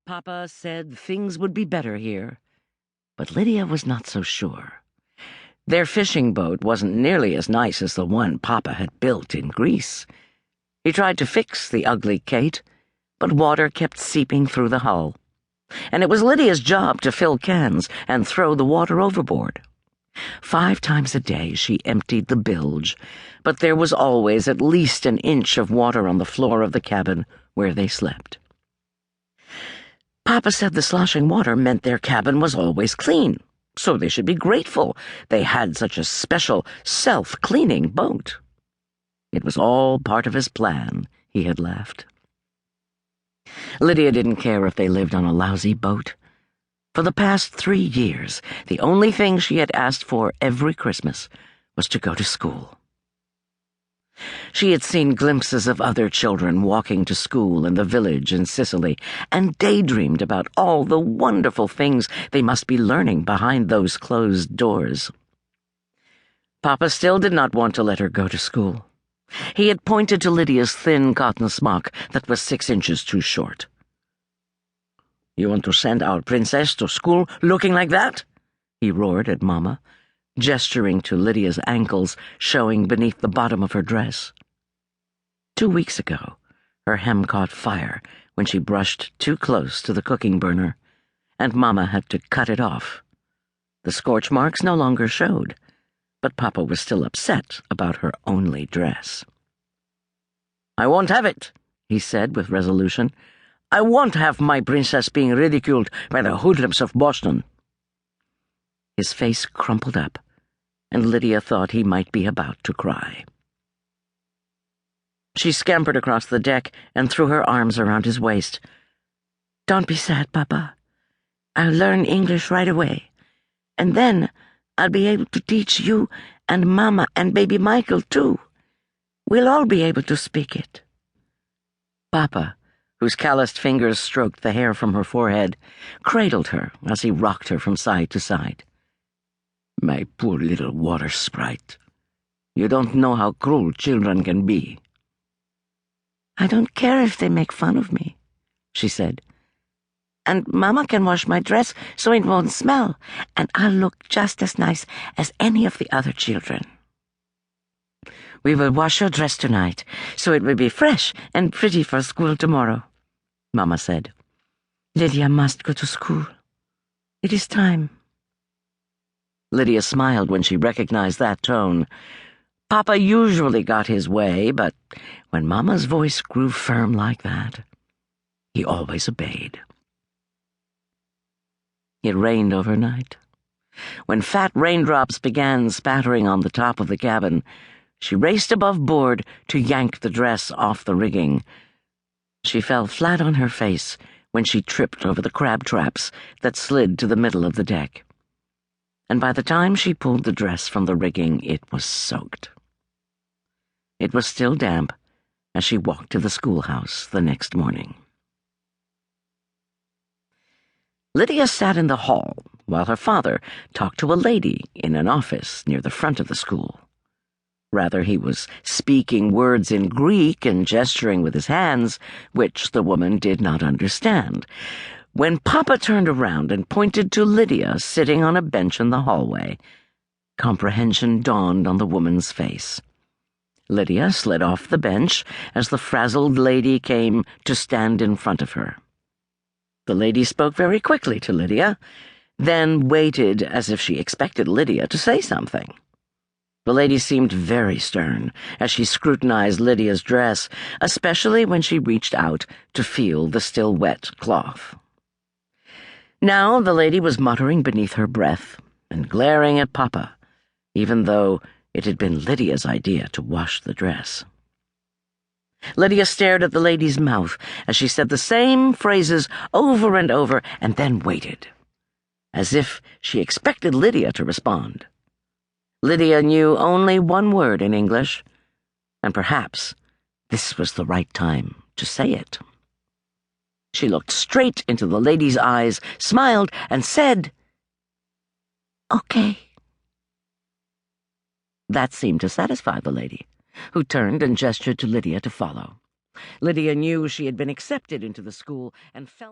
Papa said things would be better here, but Lydia was not so sure. Their fishing boat wasn't nearly as nice as the one Papa had built in Greece. He tried to fix the ugly Kate, but water kept seeping through the hull, and it was Lydia's job to fill cans and throw the water overboard. 5 times a day she emptied the bilge, but there was always at least an inch of water on the floor of the cabin where they slept. Papa said the sloshing water meant their cabin was always clean, so they should be grateful they had such a special self-cleaning boat. It was all part of his plan, he had laughed. Lydia didn't care if they lived on a lousy boat. For the past 3 years, the only thing she had asked for every Christmas was to go to school. She had seen glimpses of other children walking to school in the village in Sicily and daydreamed about all the wonderful things they must be learning behind those closed doors. Papa still did not want to let her go to school. He had pointed to Lydia's thin cotton smock that was 6 inches too short. "You want to send our princess to school looking like that?" he roared at Mama, gesturing to Lydia's ankles showing beneath the bottom of her dress. 2 weeks ago, her hem caught fire when she brushed too close to the cooking burner, and Mama had to cut it off. The scorch marks no longer showed, but Papa was still upset about her only dress. "I won't have it," he said with resolution. "I won't have my princess being ridiculed by the hoodlums of Boston." His face crumpled up, and Lydia thought he might be about to cry. She scampered across the deck and threw her arms around his waist. "Don't be sad, Papa. I'll learn English right away, and then I'll be able to teach you and Mama and baby Michael, too. We'll all be able to speak it." Papa, whose calloused fingers stroked the hair from her forehead, cradled her as he rocked her from side to side. "My poor little water sprite. You don't know how cruel children can be." "I don't care if they make fun of me," she said. "And Mama can wash my dress so it won't smell, and I'll look just as nice as any of the other children." "We will wash your dress tonight, so it will be fresh and pretty for school tomorrow," Mama said. "Lydia must go to school. It is time." Lydia smiled when she recognized that tone. Papa usually got his way, but when Mama's voice grew firm like that, he always obeyed. It rained overnight. When fat raindrops began spattering on the top of the cabin, she raced above board to yank the dress off the rigging. She fell flat on her face when she tripped over the crab traps that slid to the middle of the deck. And by the time she pulled the dress from the rigging, it was soaked. It was still damp as she walked to the schoolhouse the next morning. Lydia sat in the hall while her father talked to a lady in an office near the front of the school. Rather, he was speaking words in Greek and gesturing with his hands, which the woman did not understand. When Papa turned around and pointed to Lydia sitting on a bench in the hallway, comprehension dawned on the woman's face. Lydia slid off the bench as the frazzled lady came to stand in front of her. The lady spoke very quickly to Lydia, then waited as if she expected Lydia to say something. The lady seemed very stern as she scrutinized Lydia's dress, especially when she reached out to feel the still wet cloth. Now the lady was muttering beneath her breath and glaring at Papa, even though it had been Lydia's idea to wash the dress. Lydia stared at the lady's mouth as she said the same phrases over and over and then waited, as if she expected Lydia to respond. Lydia knew only one word in English, and perhaps this was the right time to say it. She looked straight into the lady's eyes, smiled, and said, "Okay." That seemed to satisfy the lady, who turned and gestured to Lydia to follow. Lydia knew she had been accepted into the school and felt